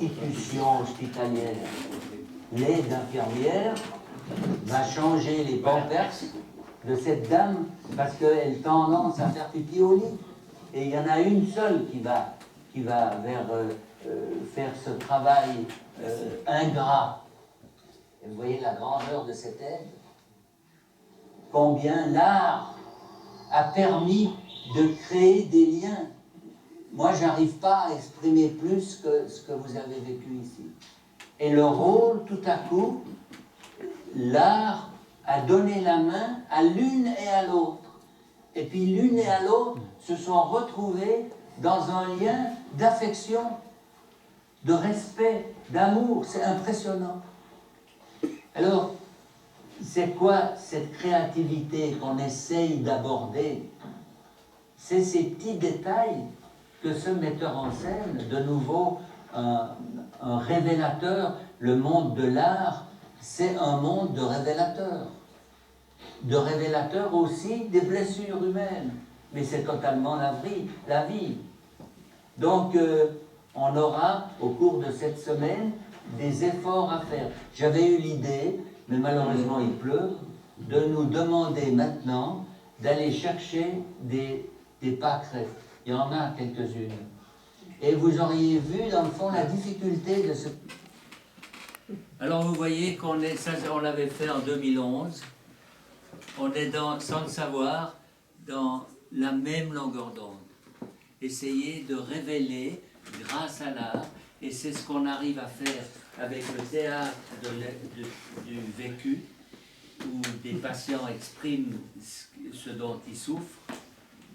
l'institution hospitalière, l'aide infirmière, va changer les pampers de cette dame parce qu'elle a tendance à faire pipi au lit. Et il y en a une seule qui va faire ce travail ingrat. Et vous voyez la grandeur de cette aide. Combien l'art a permis de créer des liens. Moi, j'arrive pas à exprimer plus que ce que vous avez vécu ici. Et le rôle, tout à coup, l'art a donné la main à l'une et à l'autre. Et puis l'une et à l'autre se sont retrouvées dans un lien d'affection, de respect, d'amour. C'est impressionnant. Alors, c'est quoi cette créativité qu'on essaye d'aborder? C'est ces petits détails que ce metteur en scène, de nouveau un révélateur, le monde de l'art, c'est un monde de révélateurs aussi des blessures humaines, mais c'est totalement la vie. Donc, on aura, au cours de cette semaine, des efforts à faire. J'avais eu l'idée, mais malheureusement il pleut, de nous demander maintenant d'aller chercher des pâquerettes. Il y en a quelques-unes. Et vous auriez vu, dans le fond, la difficulté de ce... Alors, vous voyez qu'on l'avait fait en 2011. On est, sans le savoir, dans la même longueur d'onde. Essayer de révéler, grâce à l'art, et c'est ce qu'on arrive à faire avec le théâtre du vécu, où des patients expriment ce dont ils souffrent,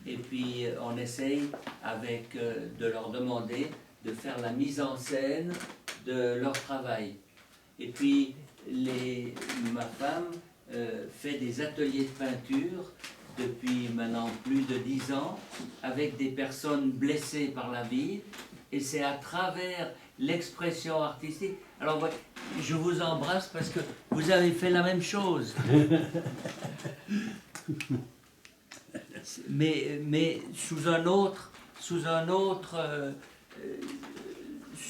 et puis on essaye de leur demander de faire la mise en scène de leur travail. Et puis ma femme fait des ateliers de peinture depuis maintenant plus de 10 ans avec des personnes blessées par la vie, et c'est à travers l'expression artistique. Alors je vous embrasse parce que vous avez fait la même chose. mais sous un autre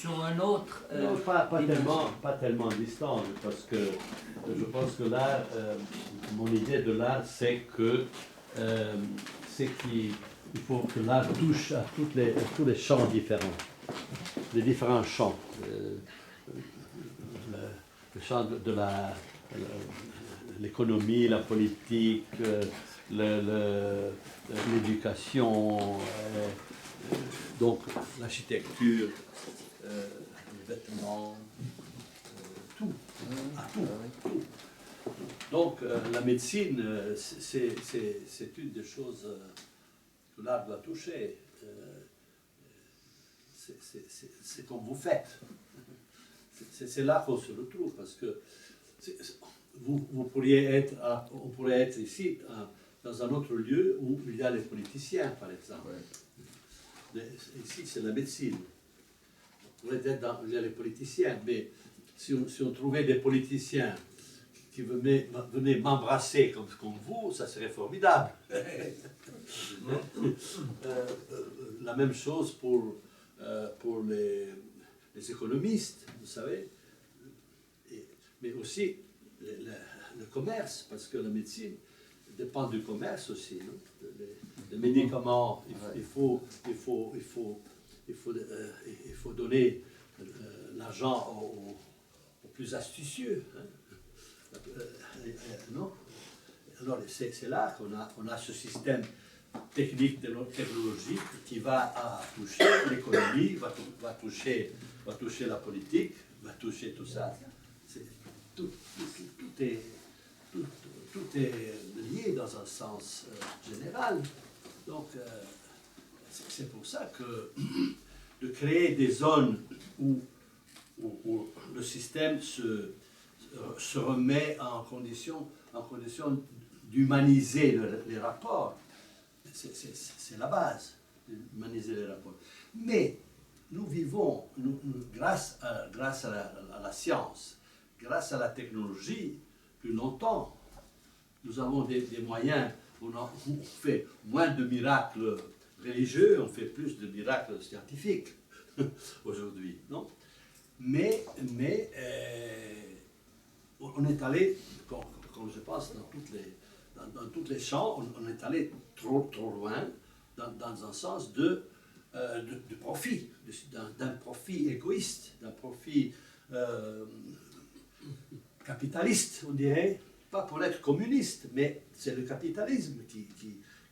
non, pas tellement distant, parce que je pense que l'art, mon idée de l'art, c'est qu'il faut que l'art touche à tous les champs différents, les différents champs. Le champ de l'économie, la politique, l'éducation, donc l'architecture, les vêtements, tout. Donc la médecine, c'est une des choses que l'art doit toucher. C'est comme vous faites. C'est là qu'on se retrouve, parce que on pourrait être ici, dans un autre lieu où il y a les politiciens, par exemple. Ouais. Ici, c'est la médecine. On pourrait être où il y a les politiciens, mais si on trouvait des politiciens qui venaient m'embrasser comme vous, ça serait formidable. La même chose pour les économistes, vous savez, mais aussi le commerce, parce que la médecine dépend du commerce aussi. Non? Les médicaments, il faut donner l'argent aux plus astucieux. Hein? Non? Alors c'est là qu'on a ce système technique, technologique qui va toucher l'économie, va toucher la politique, va toucher tout ça. Tout est lié dans un sens général. Donc, c'est pour ça que de créer des zones où le système se remet en condition d'humaniser les rapports, c'est la base, d'humaniser les rapports. Mais nous vivons, grâce à la science, grâce à la technologie, plus longtemps. Nous avons des moyens, on fait moins de miracles religieux, on fait plus de miracles scientifiques aujourd'hui, non? mais on est allé, comme je pense, dans toutes les champs, on est allé trop loin dans un sens de profit, d'un profit égoïste, d'un profit capitaliste, on dirait, pas pour être communiste, mais c'est le capitalisme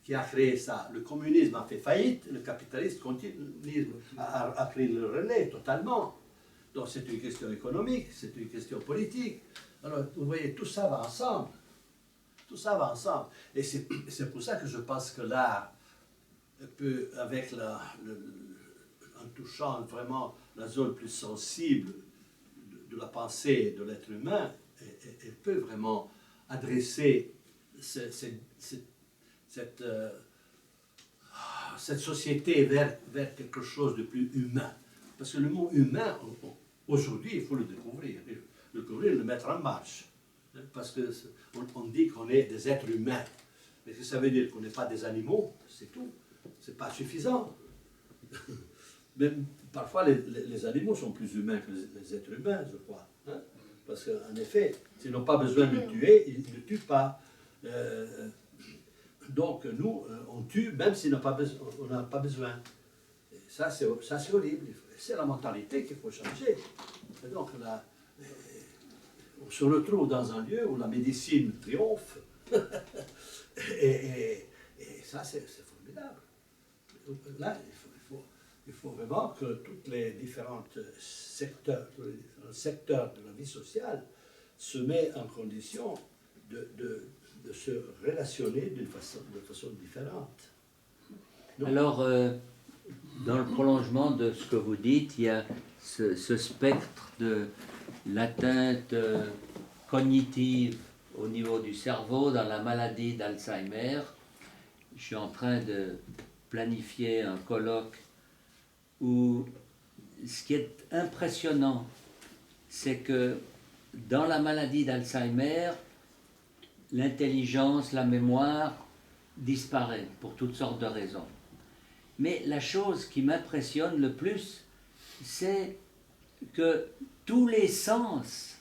qui a créé ça. Le communisme a fait faillite, le capitalisme continue à pris le relais totalement. Donc c'est une question économique, c'est une question politique. Alors vous voyez, tout ça va ensemble. Tout ça va ensemble. Et c'est pour ça que je pense que l'art peut, avec en touchant vraiment la zone plus sensible de la pensée de l'être humain, elle peut vraiment adresser cette société vers quelque chose de plus humain. Parce que le mot humain, aujourd'hui, il faut le découvrir, le mettre en marche. Parce qu'on dit qu'on est des êtres humains. Mais ça veut dire qu'on n'est pas des animaux, c'est tout. C'est pas suffisant. Même parfois, les animaux sont plus humains que les êtres humains, je crois. Hein? Parce qu'en effet, s'ils n'ont pas besoin de tuer, ils ne tuent pas. Donc nous, on tue même si on n'a pas besoin. Et ça, c'est horrible. C'est la mentalité qu'il faut changer. Et donc là, on se retrouve dans un lieu où la médecine triomphe. et ça, c'est formidable. Là, il faut vraiment que tous les différents secteurs de la vie sociale se mettent en condition de se relationner de façon différente. Donc, alors, dans le prolongement de ce que vous dites, il y a ce spectre de l'atteinte cognitive au niveau du cerveau dans la maladie d'Alzheimer. Je suis en train de planifier un colloque où ce qui est impressionnant, c'est que dans la maladie d'Alzheimer, l'intelligence, la mémoire disparaît pour toutes sortes de raisons. Mais la chose qui m'impressionne le plus, c'est que tous les sens,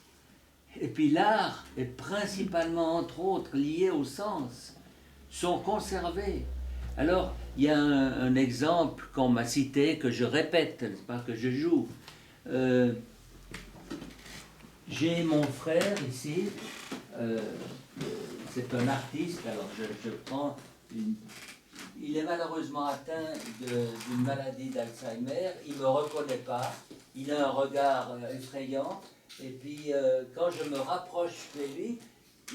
et puis l'art est principalement entre autres lié aux sens, sont conservés. Alors, il y a un exemple qu'on m'a cité, que je répète, n'est-ce pas, que je joue. J'ai mon frère ici, c'est un artiste, alors je prends il est malheureusement atteint d'une maladie d'Alzheimer, il ne me reconnaît pas, il a un regard effrayant, et puis quand je me rapproche de lui,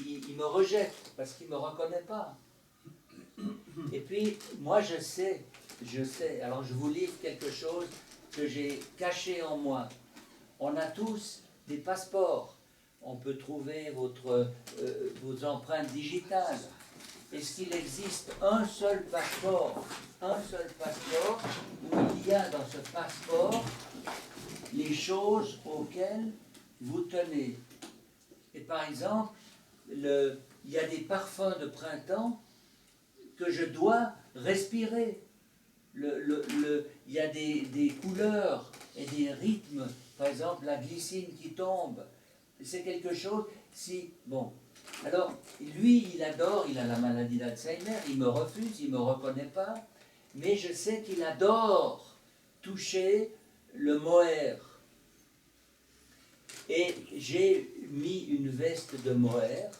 il me rejette parce qu'il ne me reconnaît pas. Et puis moi je sais, alors je vous livre quelque chose que j'ai caché en moi. On a tous des passeports, on peut trouver vos empreintes digitales. Est-ce qu'il existe un seul passeport où il y a dans ce passeport les choses auxquelles vous tenez? Et par exemple, il y a des parfums de printemps que je dois respirer. Il y a des couleurs et des rythmes, par exemple la glycine qui tombe. C'est quelque chose, bon. Alors, lui, il adore, il a la maladie d'Alzheimer, il me refuse, il ne me reconnaît pas, mais je sais qu'il adore toucher le mohair. Et j'ai mis une veste de mohair,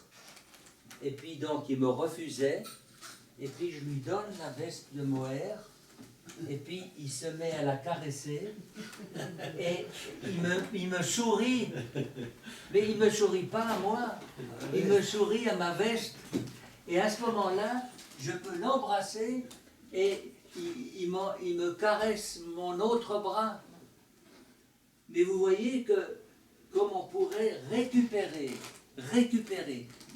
et puis donc il me refusait, et puis je lui donne la veste de mohair, et puis il se met à la caresser, et il me sourit, mais il ne me sourit pas à moi, il me sourit à ma veste, et à ce moment-là, je peux l'embrasser, et il me caresse mon autre bras. Mais vous voyez comme on pourrait récupérer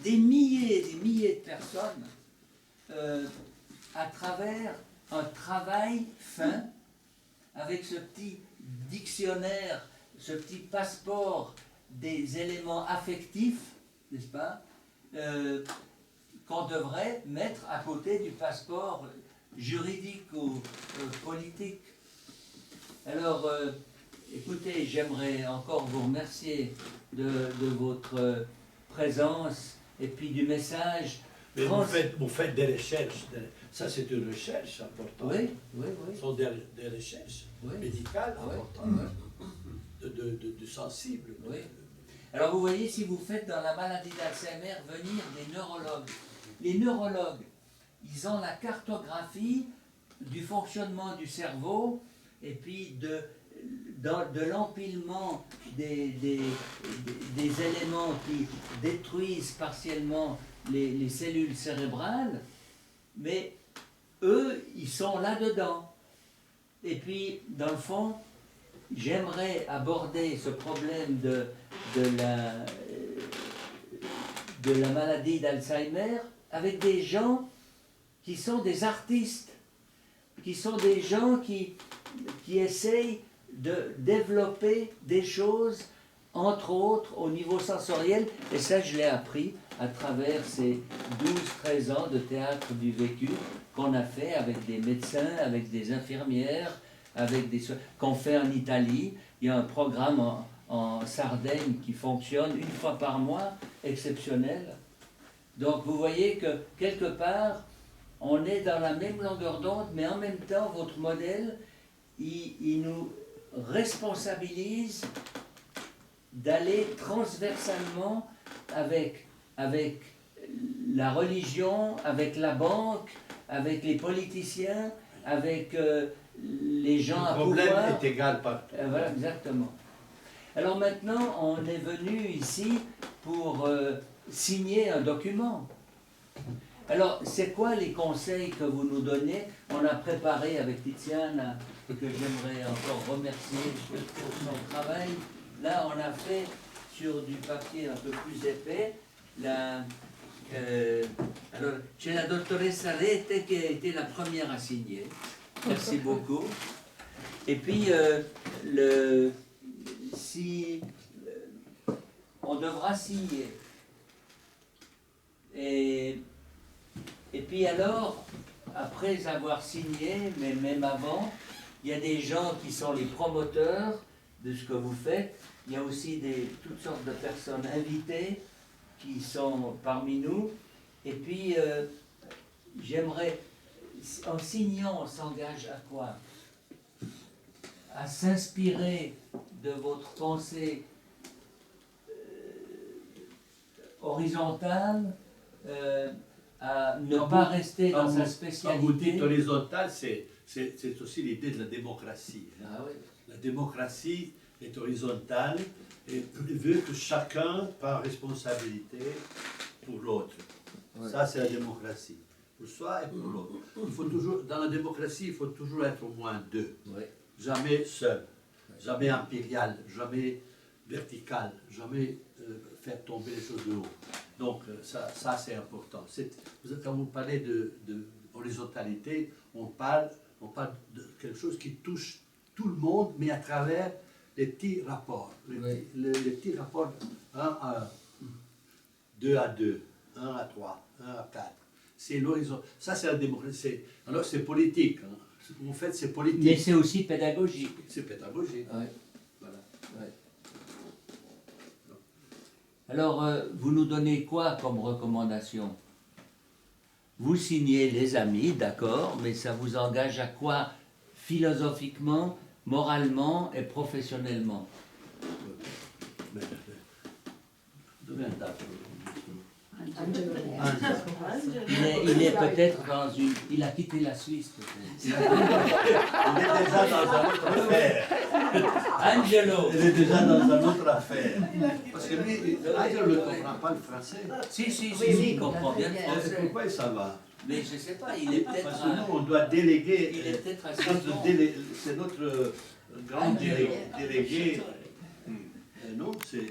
des milliers et des milliers de personnes à travers un travail fin, avec ce petit dictionnaire, ce petit passeport des éléments affectifs, n'est-ce pas, qu'on devrait mettre à côté du passeport juridique ou politique. Alors, écoutez, j'aimerais encore vous remercier de votre présence et puis du message. Mais vous faites des recherches, ça c'est une recherche importante. Oui, oui, oui. Ce sont des recherches médicales importantes, de sensibles. Oui. Alors vous voyez, si vous faites dans la maladie d'Alzheimer venir des neurologues, les neurologues, ils ont la cartographie du fonctionnement du cerveau et puis de l'empilement des éléments qui détruisent partiellement les cellules cérébrales, mais eux, ils sont là-dedans. Et puis, dans le fond, j'aimerais aborder ce problème de la maladie d'Alzheimer avec des gens qui sont des artistes, qui sont des gens qui essayent de développer des choses, entre autres au niveau sensoriel, et ça je l'ai appris à travers ces 12-13 ans de théâtre du vécu qu'on a fait avec des médecins, avec des infirmières, qu'on fait en Italie. Il y a un programme en Sardaigne qui fonctionne une fois par mois, exceptionnel. Donc vous voyez que quelque part, on est dans la même longueur d'onde, mais en même temps, votre modèle, il nous responsabilise d'aller transversalement avec la religion, avec la banque, avec les politiciens, avec les gens à pouvoir. Le problème est égal partout. Voilà, exactement. Alors maintenant, on est venu ici pour signer un document. Alors, c'est quoi les conseils que vous nous donnez? On a préparé avec Tiziana, que j'aimerais encore remercier pour son travail. Là, on a fait sur du papier un peu plus épais. Alors, c'est la dottoressa Rete qui a été la première à signer. Merci beaucoup. Et puis, on devra signer. Et puis alors, après avoir signé, mais même avant, il y a des gens qui sont les promoteurs de ce que vous faites. Il y a aussi toutes sortes de personnes invitées qui sont parmi nous. Et puis, j'aimerais, en signant, on s'engage à quoi? À s'inspirer de votre pensée horizontale, à ne pas rester dans sa spécialité. Quand vous dites horizontal, c'est aussi l'idée de la démocratie. Ah oui. La démocratie est horizontale et veut que chacun prenne responsabilité pour l'autre. Oui. Ça, c'est la démocratie. Pour soi et pour l'autre. Dans la démocratie, il faut toujours être au moins deux. Oui. Jamais seul. Jamais impérial, jamais vertical, jamais faire tomber les choses de haut. Donc ça c'est important. Quand vous parlez de horizontalité, on parle de quelque chose qui touche tout le monde, mais à travers les petits rapports. Les petits rapports 1 à 1, 2 à 2, 1 à 3, 1 à 4. C'est l'horizon. Ça c'est la démocratie. Alors c'est politique. Hein. Ce que vous faites, c'est politique. Mais c'est aussi pédagogique. C'est pédagogique. Oui. Voilà. Oui. Alors, vous nous donnez quoi comme recommandation? Vous signez les amis, d'accord, mais ça vous engage à quoi philosophiquement, moralement et professionnellement? Il est peut-être dans une... Il a quitté la Suisse, peut-être. Il est déjà dans une autre affaire. Angelo. Il est déjà dans une autre affaire. Parce que lui, Angelo ne comprend pas le français. Si, il comprend bien le français. Pourquoi il s'en va? Mais je ne sais pas, il est peut-être... Parce que nous, on doit déléguer. Il est peut-être à c'est notre grand délégué. Non, c'est